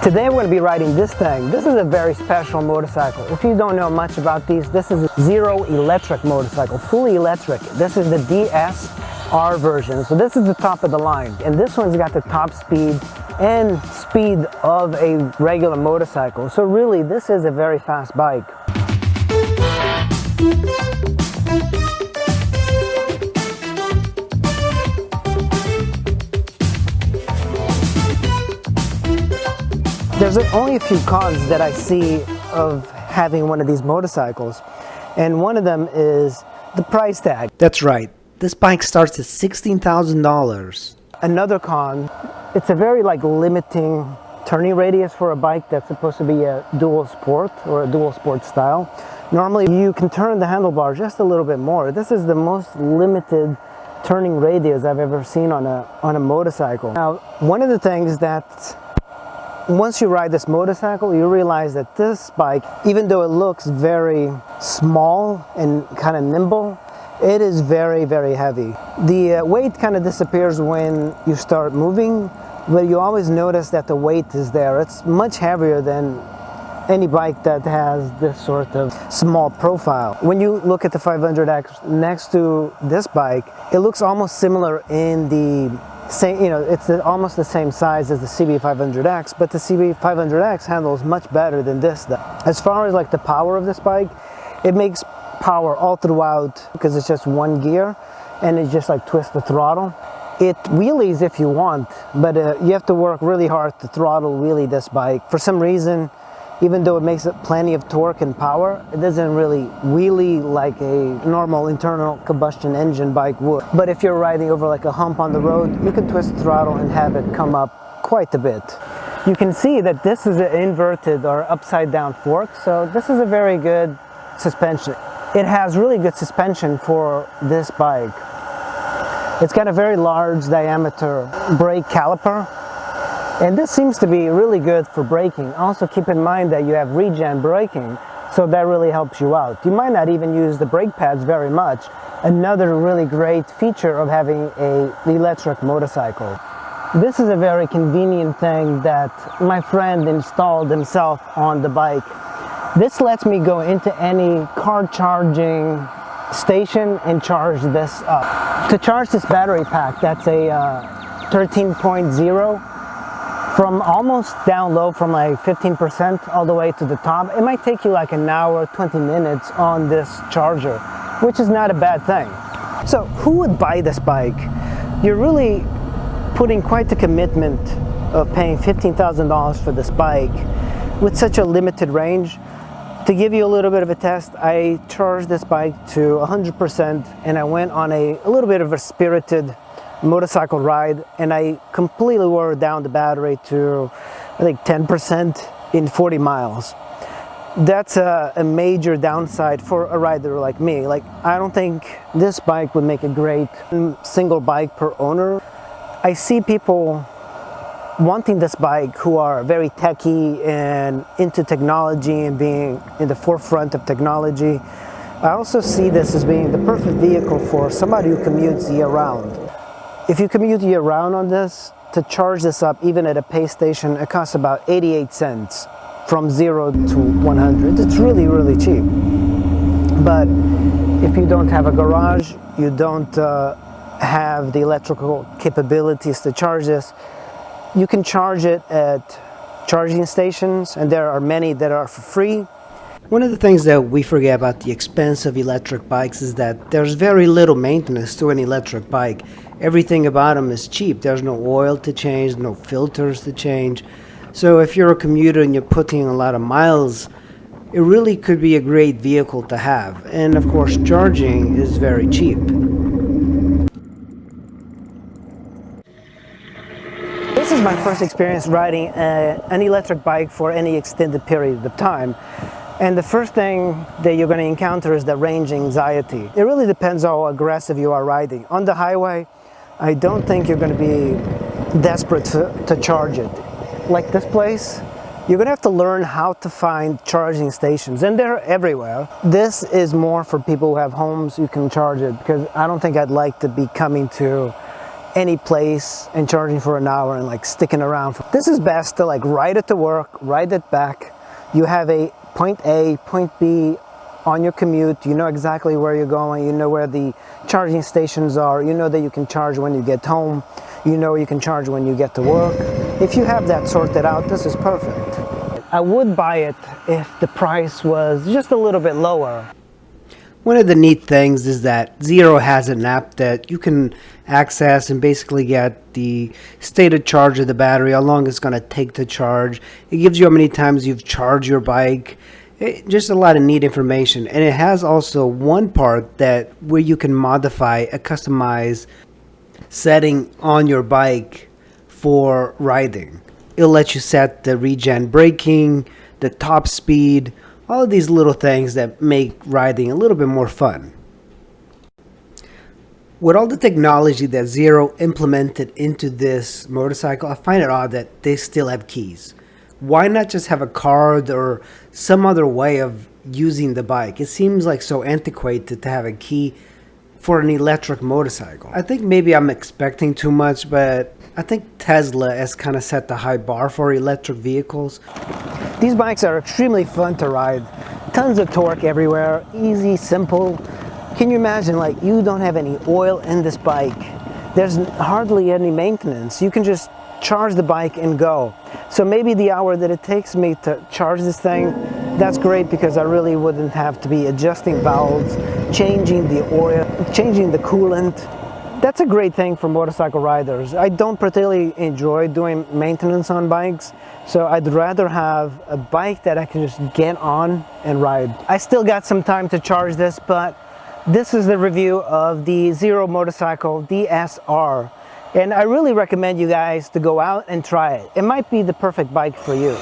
Today we're going to be riding this thing. This is a very special motorcycle. If you don't know much about these, this is a Zero electric motorcycle, fully electric. This is the DSR version, so this is the top of the line. And this one's got the top speed and speed of a regular motorcycle. So really, this is a very fast bike. There's only a few cons that I see of having one of these motorcycles, and one of them is the price tag. That's right, this bike starts at $16,000. Another con, it's a very limiting turning radius for a bike that's supposed to be a dual sport or a dual sport style. Normally you can turn the handlebar just a little bit more. This is the most limited turning radius I've ever seen on a motorcycle. Now, one of the things that once you ride this motorcycle, you realize that this bike, even though it looks very small and kind of nimble, it is very, very heavy. The weight kind of disappears when you start moving, but you always notice that the weight is there. It's much heavier than any bike that has this sort of small profile. When you look at the 500X next to this bike, it looks almost similar in the same, it's almost the same size as the CB500X, but the CB500X handles much better than this does. As far as the power of this bike, it makes power all throughout because it's just one gear and it just twist the throttle. It wheelies if you want, but you have to work really hard to throttle wheelie this bike. For some reason, even though it makes plenty of torque and power, it doesn't really wheelie like a normal internal combustion engine bike would. But if you're riding over a hump on the road, you can twist the throttle and have it come up quite a bit. You can see that this is an inverted or upside down fork, so this is a very good suspension. It has really good suspension for this bike. It's got a very large diameter brake caliper, and this seems to be really good for braking. Also keep in mind that you have regen braking, so that really helps you out. You might not even use the brake pads very much. Another really great feature of having an electric motorcycle. This is a very convenient thing that my friend installed himself on the bike. This lets me go into any car charging station and charge this up. To charge this battery pack, that's a 13.0, from almost down low, from 15% all the way to the top, it might take you an hour, 20 minutes on this charger, which is not a bad thing. So who would buy this bike? You're really putting quite the commitment of paying $15,000 for this bike with such a limited range. To give you a little bit of a test, I charged this bike to 100% and I went on a little bit of a spirited motorcycle ride, and I completely wore down the battery to I think 10% in 40 miles. That's a major downside for a rider like me. I don't think this bike would make a great single bike per owner. I see people wanting this bike who are very techy and into technology and being in the forefront of technology. I also see this as being the perfect vehicle for somebody who commutes year-round. If you commute year-round on this, to charge this up even at a pay station, it costs about 88 cents from 0 to 100. It's really, really cheap. But if you don't have a garage, you don't have the electrical capabilities to charge this, you can charge it at charging stations, and there are many that are for free. One of the things that we forget about the expense of electric bikes is that there's very little maintenance to an electric bike. Everything about them is cheap. There's no oil to change, no filters to change. So if you're a commuter and you're putting a lot of miles, it really could be a great vehicle to have. And of course, charging is very cheap. This is my first experience riding an electric bike for any extended period of time. And the first thing that you're going to encounter is the range anxiety. It really depends how aggressive you are riding. On the highway, I don't think you're going to be desperate to charge it. Like this place, you're going to have to learn how to find charging stations, and they're everywhere. This is more for people who have homes you can charge it, because I don't think I'd like to be coming to any place and charging for an hour and like sticking around. This is best to like ride it to work, ride it back. You have a point A, point B on your commute. You know exactly where you're going. You know where the charging stations are. You know that you can charge when you get home. You know you can charge when you get to work. If you have that sorted out, this is perfect. I would buy it if the price was just a little bit lower. One of the neat things is that Zero has an app that you can access and basically get the state of charge of the battery, how long it's going to take to charge. It gives you how many times you've charged your bike. Just a lot of neat information. And it has also one part that where you can modify a customized setting on your bike for riding. It'll let you set the regen braking, the top speed, all of these little things that make riding a little bit more fun. With all the technology that Zero implemented into this motorcycle, I find it odd that they still have keys. Why not just have a card or some other way of using the bike? It seems like so antiquated to have a key for an electric motorcycle. I think maybe I'm expecting too much, but I think Tesla has kind of set the high bar for electric vehicles. These bikes are extremely fun to ride. Tons of torque everywhere, easy, simple. Can you imagine, like, you don't have any oil in this bike. There's hardly any maintenance. You can just charge the bike and go. So maybe the hour that it takes me to charge this thing, that's great because I really wouldn't have to be adjusting valves, changing the oil, changing the coolant. That's a great thing for motorcycle riders. I don't particularly enjoy doing maintenance on bikes, so I'd rather have a bike that I can just get on and ride. I still got some time to charge this, but this is the review of the Zero Motorcycle DSR. And I really recommend you guys to go out and try it. It might be the perfect bike for you.